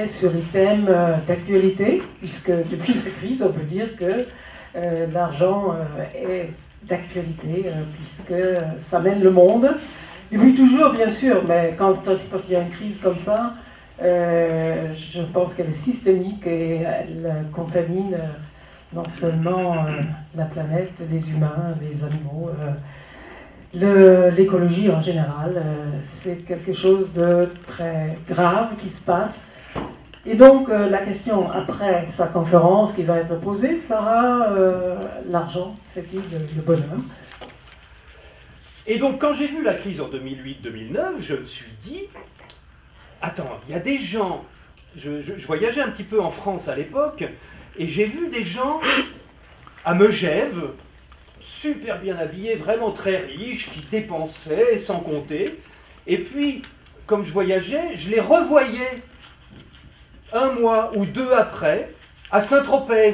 dirais, sur les thèmes d'actualité, puisque depuis la crise, on peut dire que l'argent est d'actualité, puisque ça mène le monde. Depuis toujours, bien sûr, mais quand il y a une crise comme ça, je pense qu'elle est systémique et elle contamine non seulement la planète, les humains, les animaux, l'écologie en général. C'est quelque chose de très grave qui se passe. Et donc, la question après sa conférence qui va être posée sera l'argent fait-il le bonheur? Et donc, quand j'ai vu la crise en 2008-2009, je me suis dit, attends, il y a des gens, je voyageais un petit peu en France à l'époque, et j'ai vu des gens à Megève, super bien habillés, vraiment très riches, qui dépensaient sans compter. Et puis, comme je voyageais, je les revoyais un mois ou deux après, à Saint-Tropez,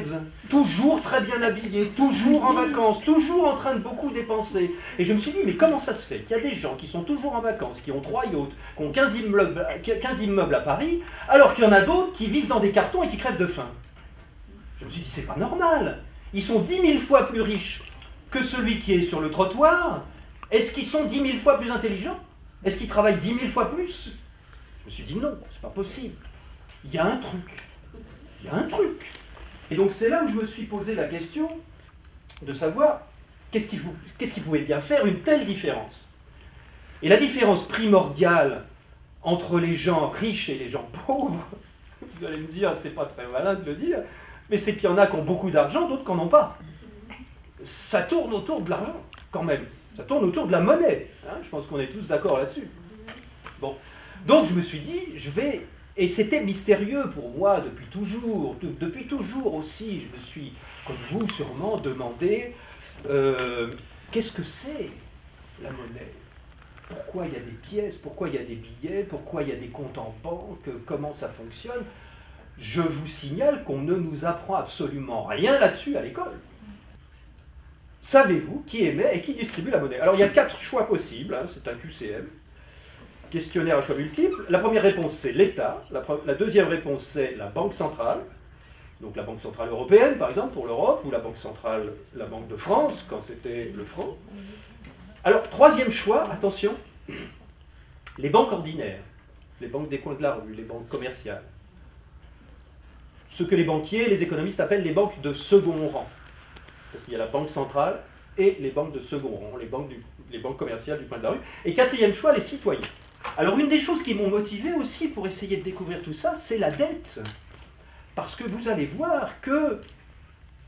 toujours très bien habillés, toujours en vacances, toujours en train de beaucoup dépenser. Et je me suis dit, mais comment ça se fait qu'il y a des gens qui sont toujours en vacances, qui ont 3 yachts, qui ont 15 immeubles à Paris, alors qu'il y en a d'autres qui vivent dans des cartons et qui crèvent de faim? Je me suis dit, c'est pas normal. Ils sont 10 000 fois plus riches que celui qui est sur le trottoir. Est-ce qu'ils sont 10 000 fois plus intelligents? Est-ce qu'ils travaillent 10 000 fois plus? Je me suis dit, non, c'est pas possible. Il y a un truc. Il y a un truc. Et donc c'est là où je me suis posé la question de savoir qu'est-ce qui pouvait bien faire une telle différence. Et la différence primordiale entre les gens riches et les gens pauvres, vous allez me dire, c'est pas très malin de le dire, mais c'est qu'il y en a qui ont beaucoup d'argent, d'autres qui n'en ont pas. Ça tourne autour de l'argent, quand même. Ça tourne autour de la monnaie. Hein, je pense qu'on est tous d'accord là-dessus. Bon. Donc je me suis dit, et c'était mystérieux pour moi depuis toujours. Depuis toujours aussi, je me suis, comme vous sûrement, demandé qu'est-ce que c'est la monnaie? Pourquoi il y a des pièces? Pourquoi il y a des billets? Pourquoi il y a des comptes en banque? Comment ça fonctionne? Je vous signale qu'on ne nous apprend absolument rien là-dessus à l'école. Savez-vous qui émet et qui distribue la monnaie? Alors il y a 4 choix possibles, hein, c'est un QCM. Questionnaire à choix multiples. La première réponse, c'est l'État. La deuxième réponse, c'est la Banque centrale. Donc la Banque centrale européenne, par exemple, pour l'Europe, ou la Banque centrale, la Banque de France, quand c'était le franc. Alors, troisième choix, attention, les banques ordinaires, les banques des coins de la rue, les banques commerciales. Ce que les banquiers, les économistes appellent les banques de second rang. Parce qu'il y a la Banque centrale et les banques de second rang, les banques commerciales du coin de la rue. Et quatrième choix, les citoyens. Alors une des choses qui m'ont motivé aussi pour essayer de découvrir tout ça, c'est la dette. Parce que vous allez voir que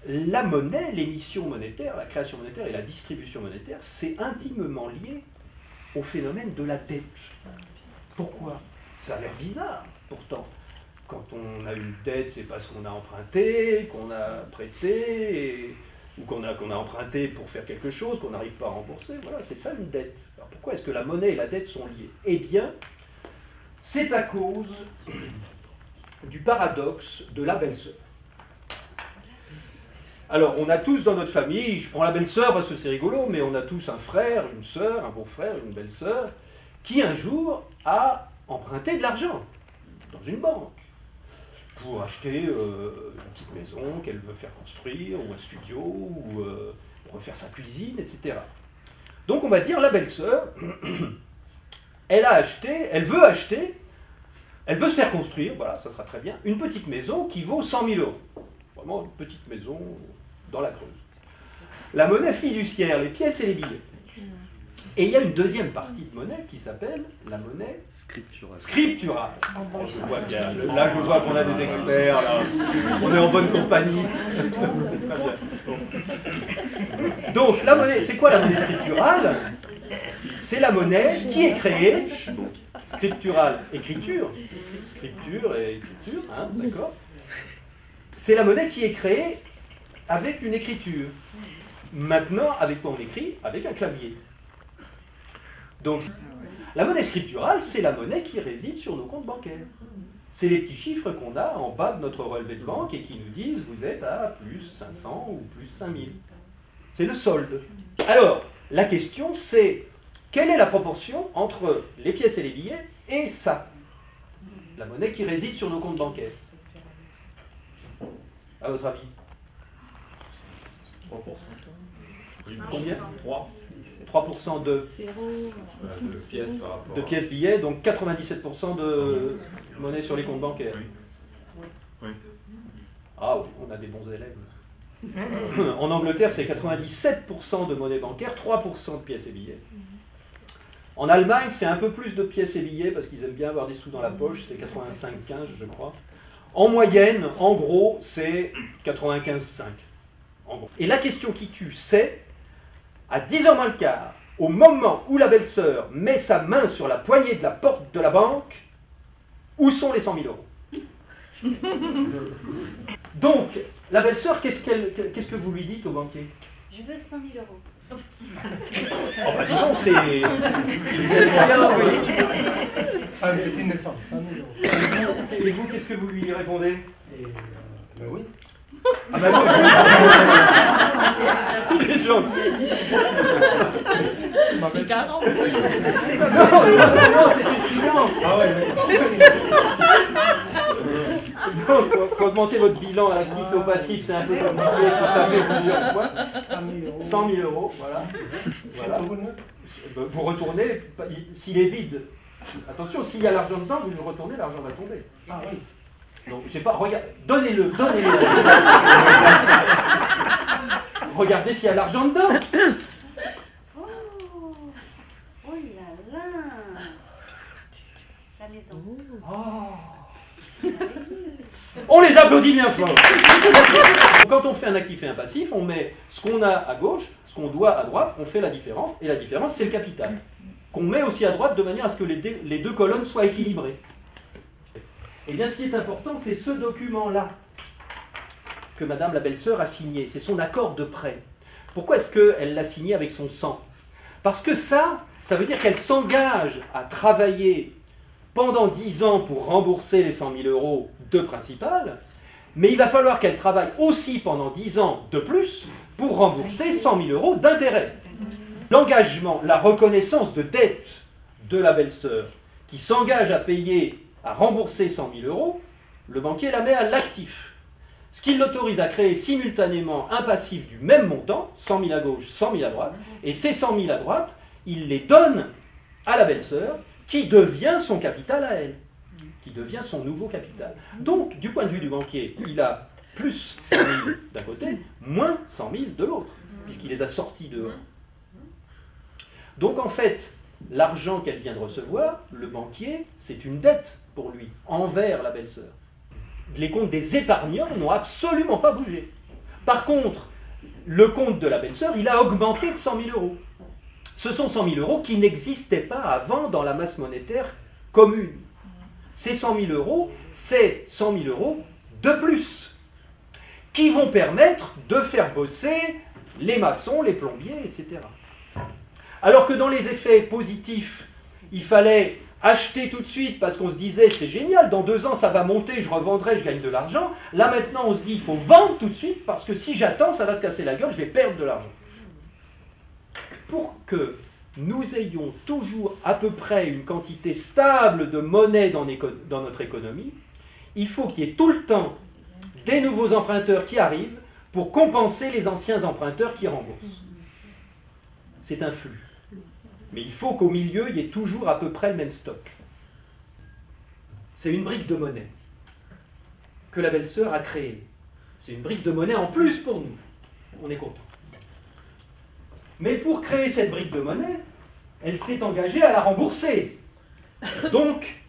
la monnaie, l'émission monétaire, la création monétaire et la distribution monétaire, c'est intimement lié au phénomène de la dette. Pourquoi? Ça a l'air bizarre, pourtant. Quand on a une dette, c'est parce qu'on a emprunté, qu'on a prêté, ou qu'on a emprunté pour faire quelque chose, qu'on n'arrive pas à rembourser. Voilà, c'est ça une dette. Alors pourquoi est-ce que la monnaie et la dette sont liées? Eh bien, c'est à cause du paradoxe de la belle-sœur. Alors, on a tous dans notre famille, je prends la belle-sœur parce que c'est rigolo, mais on a tous un frère, une sœur, un beau-frère, une belle-sœur, qui un jour a emprunté de l'argent dans une banque pour acheter une petite maison qu'elle veut faire construire, ou un studio, ou refaire sa cuisine, etc. Donc on va dire la belle-sœur, elle veut se faire construire, voilà, ça sera très bien, une petite maison qui vaut 100 000 €. Vraiment une petite maison dans la Creuse. La monnaie fiduciaire, les pièces et les billets. Et il y a une deuxième partie de monnaie qui s'appelle la monnaie scripturale. Je vois bien. Là, je vois qu'on a des experts. Là. On est en bonne compagnie. C'est très bien. Donc, la monnaie, c'est quoi la monnaie scripturale? C'est la monnaie qui est créée. Scripturale, écriture. Scripture et écriture, hein, d'accord. C'est la monnaie qui est créée avec une écriture. Maintenant, avec quoi on écrit? Avec un clavier. Donc, la monnaie scripturale, c'est la monnaie qui réside sur nos comptes bancaires. C'est les petits chiffres qu'on a en bas de notre relevé de banque et qui nous disent vous êtes à plus 500 ou plus 5000. C'est le solde. Alors, la question c'est quelle est la proportion entre les pièces et les billets et ça? La monnaie qui réside sur nos comptes bancaires. À votre avis? 3%. Combien? 3. 3% de Pièces par rapport de pièces billets, donc 97% de monnaie sur les comptes bancaires. Oui. Ah oui, on a des bons élèves. En Angleterre, c'est 97% de monnaie bancaire, 3% de pièces et billets. En Allemagne, c'est un peu plus de pièces et billets, parce qu'ils aiment bien avoir des sous dans la poche, c'est 85-15, je crois. En moyenne, en gros, c'est 95-5. En gros. Et la question qui tue, c'est, à 10h moins le quart, au moment où la belle-sœur met sa main sur la poignée de la porte de la banque, où sont les 100 000 euros? Donc, la belle-sœur, qu'est-ce que vous lui dites au banquier? Je veux 100 000 euros. Oh bah dis donc, c'est... Ah, mais une naissance, 100 000 euros. Et vous, qu'est-ce que vous lui répondez? Ben oui. Ah bah non, il est gentil. C'est ma belle. Non, c'est une cliente. Ah ouais, Donc, il faut augmenter votre bilan à l'actif et au passif, c'est un peu compliqué, il faut taper plusieurs fois. 100 000 euros, voilà. Voilà. Vous retournez, s'il est vide, attention, s'il y a l'argent dedans, vous le retournez, l'argent va tomber. Ah oui. Donc, je sais pas, regarde, donnez-le. Regardez s'il y a l'argent dedans. Oh, oh là là. La maison. On les applaudit bien fort. Quand on fait un actif et un passif, on met ce qu'on a à gauche, ce qu'on doit à droite, on fait la différence, et la différence, c'est le capital. Qu'on met aussi à droite de manière à ce que les deux colonnes soient équilibrées. Et bien, ce qui est important, c'est ce document-là que Madame la belle-sœur a signé. C'est son accord de prêt. Pourquoi est-ce qu'elle l'a signé avec son sang? Parce que ça veut dire qu'elle s'engage à travailler pendant 10 ans pour rembourser les 100 000 euros de principal, mais il va falloir qu'elle travaille aussi pendant 10 ans de plus pour rembourser 100 000 euros d'intérêt. L'engagement, la reconnaissance de dette de la belle-sœur qui s'engage à payer, à rembourser 100 000 euros, le banquier la met à l'actif. Ce qui l'autorise à créer simultanément un passif du même montant, 100 000 à gauche, 100 000 à droite, et ces 100 000 à droite, il les donne à la belle-sœur, qui devient son capital à elle, qui devient son nouveau capital. Donc, du point de vue du banquier, il a plus 100 000 d'un côté, moins 100 000 de l'autre, puisqu'il les a sortis dehors. Donc, en fait, l'argent qu'elle vient de recevoir, le banquier, c'est une dette pour lui, envers la belle-sœur. Les comptes des épargnants n'ont absolument pas bougé. Par contre, le compte de la belle-sœur, il a augmenté de 100 000 euros. Ce sont 100 000 euros qui n'existaient pas avant dans la masse monétaire commune. Ces 100 000 euros, c'est 100 000 euros de plus, qui vont permettre de faire bosser les maçons, les plombiers, etc. Alors que dans les effets positifs, il fallait acheter tout de suite parce qu'on se disait c'est génial, dans 2 ans ça va monter, je revendrai, je gagne de l'argent. Là maintenant on se dit il faut vendre tout de suite parce que si j'attends ça va se casser la gueule, je vais perdre de l'argent. Pour que nous ayons toujours à peu près une quantité stable de monnaie dans notre économie, il faut qu'il y ait tout le temps des nouveaux emprunteurs qui arrivent pour compenser les anciens emprunteurs qui remboursent. C'est un flux. Mais il faut qu'au milieu, il y ait toujours à peu près le même stock. C'est une brique de monnaie que la belle-sœur a créée. C'est une brique de monnaie en plus pour nous. On est content. Mais pour créer cette brique de monnaie, elle s'est engagée à la rembourser. Donc,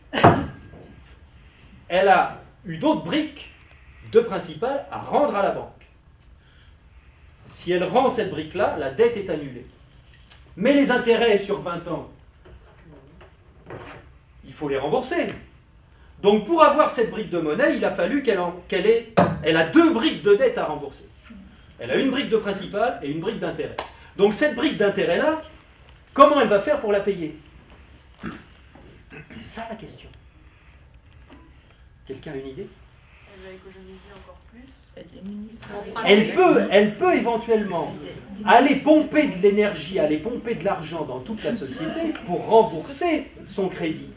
elle a eu d'autres briques de principal à rendre à la banque. Si elle rend cette brique-là, la dette est annulée. Mais les intérêts sur 20 ans, il faut les rembourser. Donc pour avoir cette brique de monnaie, il a fallu elle a 2 briques de dette à rembourser. Elle a une brique de principal et une brique d'intérêt. Donc cette brique d'intérêt-là, comment elle va faire pour la payer? C'est ça la question. Quelqu'un a une idée? Elle va économiser encore plus. Elle peut éventuellement aller pomper de l'énergie, aller pomper de l'argent dans toute la société pour rembourser son crédit.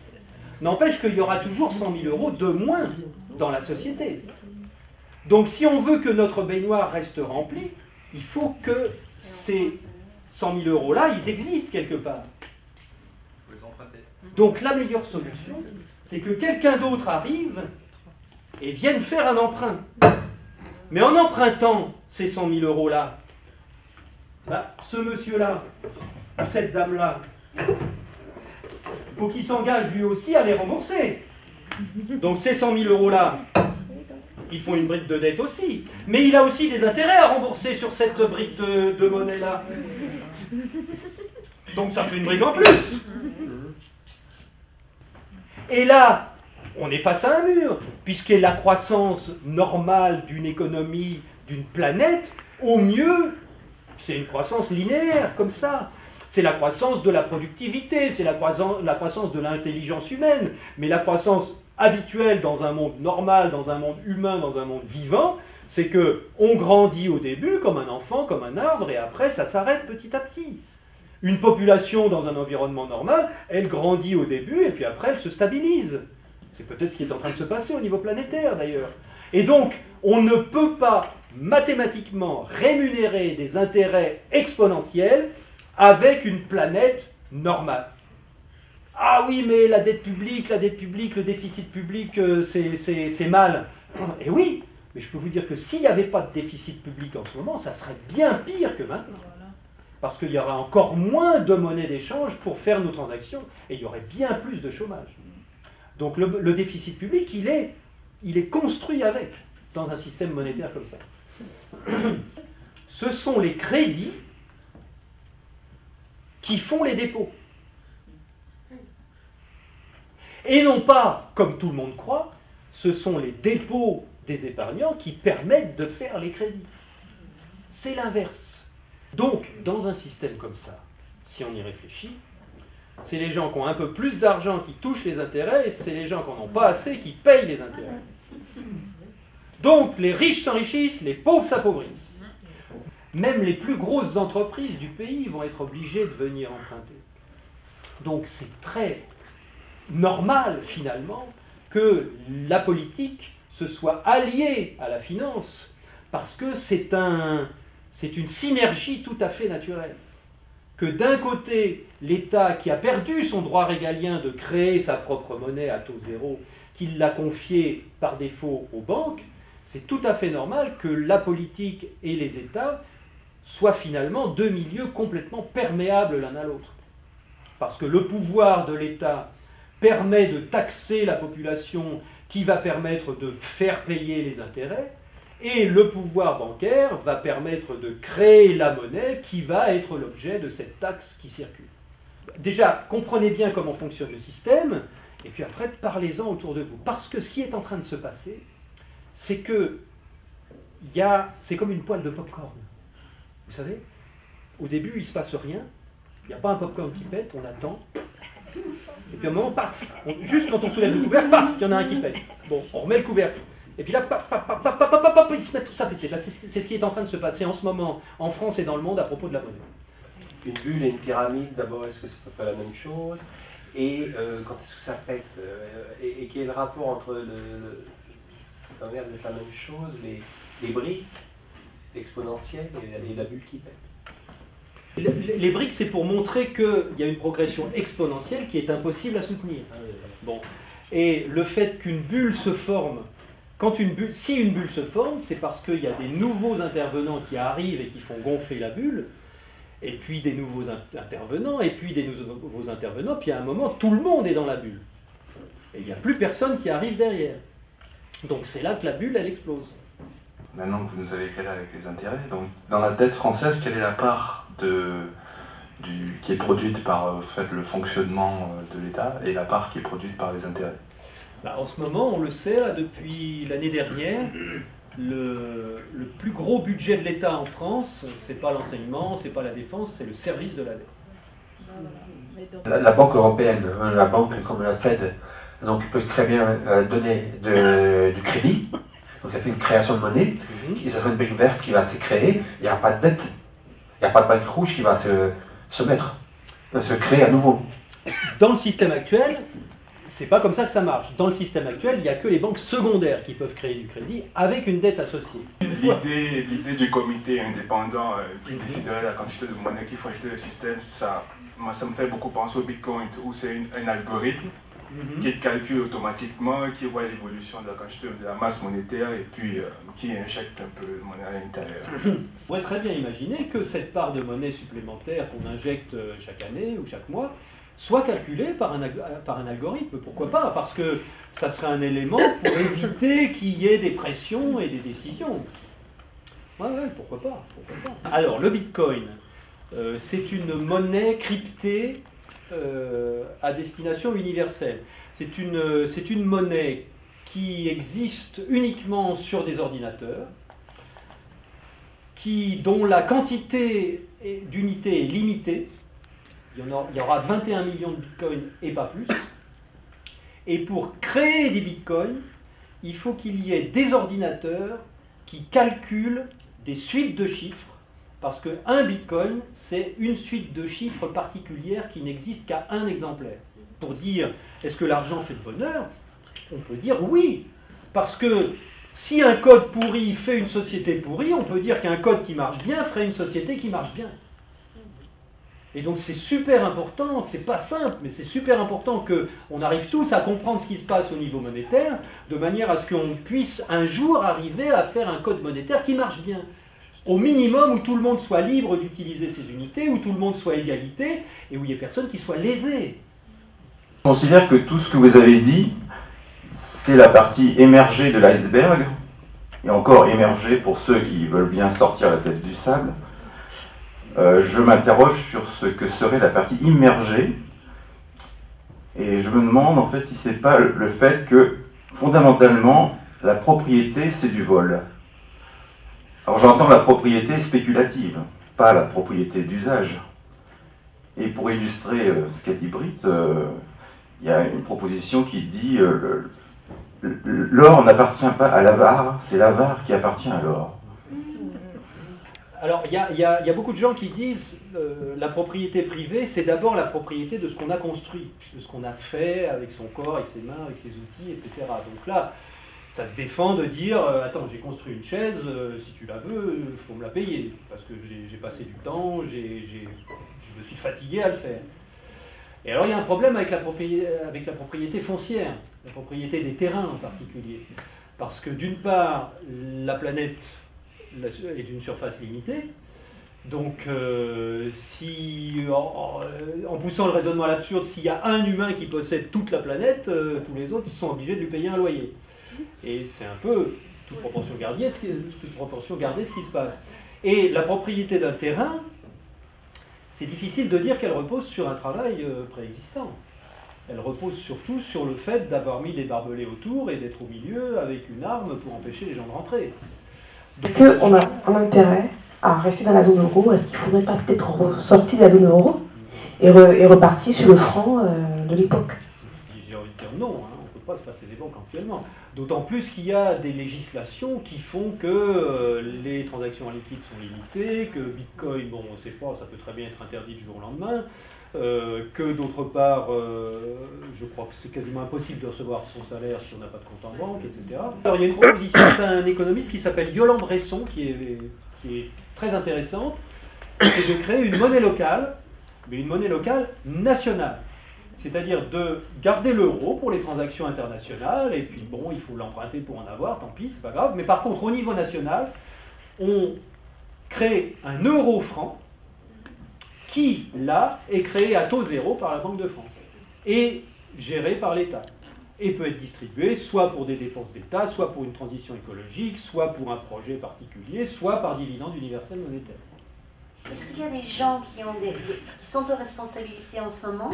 N'empêche qu'il y aura toujours 100 000 euros de moins dans la société. Donc si on veut que notre baignoire reste remplie, il faut que ces 100 000 euros-là, ils existent quelque part. Il faut les emprunter. Donc la meilleure solution, c'est que quelqu'un d'autre arrive et vienne faire un emprunt. Mais en empruntant ces 100 000 euros-là, bah, ce monsieur-là, ou cette dame-là, il faut qu'il s'engage lui aussi à les rembourser. Donc ces 100 000 euros-là, ils font une brique de dette aussi. Mais il a aussi des intérêts à rembourser sur cette brique de monnaie-là. Donc ça fait une brique en plus. Et là, on est face à un mur, puisque la croissance normale d'une économie, d'une planète, au mieux, c'est une croissance linéaire, comme ça. C'est la croissance de la productivité, c'est la croissance de l'intelligence humaine. Mais la croissance habituelle dans un monde normal, dans un monde humain, dans un monde vivant, c'est qu'on grandit au début comme un enfant, comme un arbre, et après ça s'arrête petit à petit. Une population dans un environnement normal, elle grandit au début, et puis après elle se stabilise. C'est peut-être ce qui est en train de se passer au niveau planétaire d'ailleurs. Et donc, on ne peut pas mathématiquement rémunérer des intérêts exponentiels avec une planète normale. Ah oui, mais la dette publique, le déficit public, c'est mal. Et oui, mais je peux vous dire que s'il n'y avait pas de déficit public en ce moment, ça serait bien pire que maintenant. Parce qu'il y aura encore moins de monnaie d'échange pour faire nos transactions, et il y aurait bien plus de chômage. Donc le déficit public, il est construit avec, dans un système monétaire comme ça. Ce sont les crédits qui font les dépôts. Et non pas, comme tout le monde croit, ce sont les dépôts des épargnants qui permettent de faire les crédits. C'est l'inverse. Donc, dans un système comme ça, si on y réfléchit, c'est les gens qui ont un peu plus d'argent qui touchent les intérêts, et c'est les gens qui n'en ont pas assez qui payent les intérêts. Donc, les riches s'enrichissent, les pauvres s'appauvrissent. Même les plus grosses entreprises du pays vont être obligées de venir emprunter. Donc, c'est très normal, finalement, que la politique se soit alliée à la finance, parce que c'est une synergie tout à fait naturelle. Que d'un côté, l'État qui a perdu son droit régalien de créer sa propre monnaie à taux zéro, qu'il l'a confiée par défaut aux banques, c'est tout à fait normal que la politique et les États soient finalement deux milieux complètement perméables l'un à l'autre. Parce que le pouvoir de l'État permet de taxer la population qui va permettre de faire payer les intérêts, et le pouvoir bancaire va permettre de créer la monnaie qui va être l'objet de cette taxe qui circule. Déjà, comprenez bien comment fonctionne le système, et puis après, parlez-en autour de vous. Parce que ce qui est en train de se passer, c'est que c'est comme une poêle de pop-corn. Vous savez, au début, il ne se passe rien, il n'y a pas un pop-corn qui pète, on attend, et puis à un moment, paf, juste quand on soulève le couvercle, paf, il y en a un qui pète. Bon, on remet le couvercle. Et puis là, paf, paf, paf, paf, paf, paf, paf, ils se mettent tous à péter. Là, c'est ce qui est en train de se passer en ce moment, en France et dans le monde, à propos de la monnaie. Une bulle et une pyramide, d'abord, est-ce que c'est pas la même chose? Et quand est-ce que ça pète? Et quel est le rapport entre ça a l'air d'être la même chose, les briques exponentielles et la bulle qui pète? Les briques, c'est pour montrer qu'il y a une progression exponentielle qui est impossible à soutenir. Bon. Et le fait qu'une bulle se forme, si une bulle se forme, c'est parce qu'il y a des nouveaux intervenants qui arrivent et qui font gonfler la bulle, et puis des nouveaux intervenants, et puis des nouveaux intervenants, puis à un moment, tout le monde est dans la bulle. Et il n'y a plus personne qui arrive derrière. Donc c'est là que la bulle, elle explose. Maintenant que vous nous avez éclairé avec les intérêts, donc dans la dette française, quelle est la part qui est produite par le fonctionnement de l'État et la part qui est produite par les intérêts? En ce moment, on le sait, là, depuis l'année dernière, le plus gros budget de l'État en France, c'est pas l'enseignement, c'est pas la défense, c'est le service de la dette. La Banque européenne, la banque comme la Fed, donc peut très bien donner du crédit. Donc elle fait une création de monnaie, et ça fait une brique verte qui va se créer, il n'y a pas de dette, il n'y a pas de brique rouge qui va se créer à nouveau. Dans le système actuel, c'est pas comme ça que ça marche. Dans le système actuel, il n'y a que les banques secondaires qui peuvent créer du crédit avec une dette associée. L'idée du comité indépendant qui déciderait la quantité de monnaie qu'il faut acheter le système, ça me fait beaucoup penser au Bitcoin, où c'est un algorithme qui calcule automatiquement, qui voit l'évolution de la quantité de la masse monétaire et puis qui injecte un peu de monnaie à l'intérieur. On pourrait très bien imaginer que cette part de monnaie supplémentaire qu'on injecte chaque année ou chaque mois soit calculée par un algorithme. Pourquoi pas? Parce que ça serait un élément pour éviter qu'il y ait des pressions et des décisions. Ouais, pourquoi pas. Alors, le Bitcoin, c'est une monnaie cryptée à destination universelle. C'est une monnaie qui existe uniquement sur des ordinateurs, dont la quantité d'unités est limitée. Il y aura 21 millions de bitcoins et pas plus. Et pour créer des bitcoins, il faut qu'il y ait des ordinateurs qui calculent des suites de chiffres, parce qu'un bitcoin, c'est une suite de chiffres particulière qui n'existe qu'à un exemplaire. Pour dire, est-ce que l'argent fait le bonheur? On peut dire oui, parce que si un code pourri fait une société pourrie, on peut dire qu'un code qui marche bien ferait une société qui marche bien. Et donc c'est super important, c'est pas simple, mais c'est super important qu'on arrive tous à comprendre ce qui se passe au niveau monétaire, de manière à ce qu'on puisse un jour arriver à faire un code monétaire qui marche bien. Au minimum où tout le monde soit libre d'utiliser ses unités, où tout le monde soit égalité, et où il n'y ait personne qui soit lésé. Je considère que tout ce que vous avez dit, c'est la partie émergée de l'iceberg, et encore émergée pour ceux qui veulent bien sortir la tête du sable. Je m'interroge sur ce que serait la partie immergée, et je me demande en fait si c'est pas le fait que, fondamentalement, la propriété, c'est du vol. Alors j'entends la propriété spéculative, pas la propriété d'usage. Et pour illustrer ce qu'a dit Britt, il y a une proposition qui dit l'or n'appartient pas à l'avare, c'est l'avare qui appartient à l'or. Alors, il y a beaucoup de gens qui disent la propriété privée, c'est d'abord la propriété de ce qu'on a construit, de ce qu'on a fait avec son corps, avec ses mains, avec ses outils, etc. Donc là, ça se défend de dire attends, j'ai construit une chaise, si tu la veux, il faut me la payer, parce que j'ai passé du temps, je me suis fatigué à le faire. Et alors, il y a un problème avec la propriété foncière, la propriété des terrains en particulier. Parce que d'une part, la planète est d'une surface limitée. Donc, en poussant le raisonnement à l'absurde, s'il y a un humain qui possède toute la planète, tous les autres sont obligés de lui payer un loyer. Et c'est un peu, toute proportion gardée, ce qui se passe. Et la propriété d'un terrain, c'est difficile de dire qu'elle repose sur un travail préexistant. Elle repose surtout sur le fait d'avoir mis des barbelés autour et d'être au milieu avec une arme pour empêcher les gens de rentrer. Est-ce qu'on a un intérêt à rester dans la zone euro? Est-ce qu'il ne faudrait pas peut-être sortir de la zone euro et repartir sur le franc de l'époque? J'ai envie de dire non, hein, on ne peut pas se passer des banques actuellement. D'autant plus qu'il y a des législations qui font que les transactions en liquide sont limitées, que Bitcoin, bon on ne sait pas, ça peut très bien être interdit du jour au lendemain, que d'autre part, je crois que c'est quasiment impossible de recevoir son salaire si on n'a pas de compte en banque, etc. Alors il y a une proposition d'un économiste qui s'appelle Yolande Bresson, qui est très intéressante, c'est de créer une monnaie locale, mais une monnaie locale nationale. C'est-à-dire de garder l'euro pour les transactions internationales, et puis bon, il faut l'emprunter pour en avoir, tant pis, c'est pas grave. Mais par contre, au niveau national, on crée un euro-franc qui, là, est créé à taux zéro par la Banque de France et géré par l'État. Et peut être distribué soit pour des dépenses d'État, soit pour une transition écologique, soit pour un projet particulier, soit par dividende universel monétaire. Est-ce qu'il y a des gens qui sont de responsabilité en ce moment,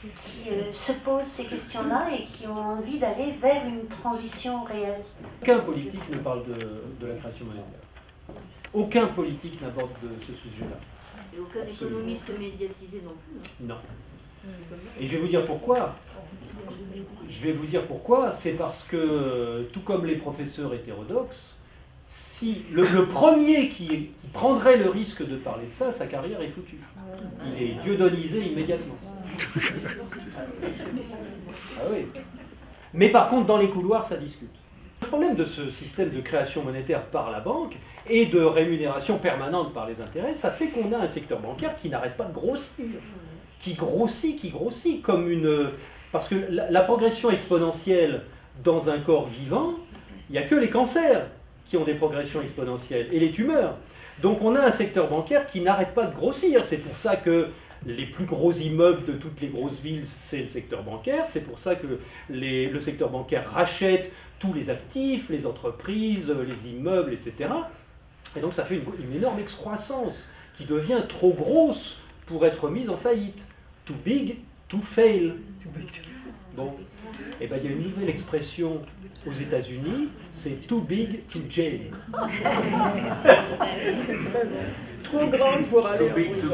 qui se posent ces questions-là et qui ont envie d'aller vers une transition réelle? Aucun politique ne parle de la création monétaire. Aucun politique n'aborde ce sujet-là. Et aucun économiste médiatisé non plus. Non. Et je vais vous dire pourquoi. C'est parce que, tout comme les professeurs hétérodoxes, si le premier qui prendrait le risque de parler de ça, sa carrière est foutue. Il est dieudonisé immédiatement. Ah oui. Mais par contre, dans les couloirs, ça discute. Le problème de ce système de création monétaire par la banque et de rémunération permanente par les intérêts, ça fait qu'on a un secteur bancaire qui n'arrête pas de grossir, qui grossit, comme une... Parce que la progression exponentielle dans un corps vivant, il n'y a que les cancers qui ont des progressions exponentielles, et les tumeurs. Donc on a un secteur bancaire qui n'arrête pas de grossir. C'est pour ça que les plus gros immeubles de toutes les grosses villes, c'est le secteur bancaire. C'est pour ça que le secteur bancaire rachète tous les actifs, les entreprises, les immeubles, etc. Et donc ça fait une énorme excroissance qui devient trop grosse pour être mise en faillite. Too big to fail. Bon, et bien il y a une nouvelle expression aux États-Unis, c'est too big to jail. Trop grande pour aller. Too big to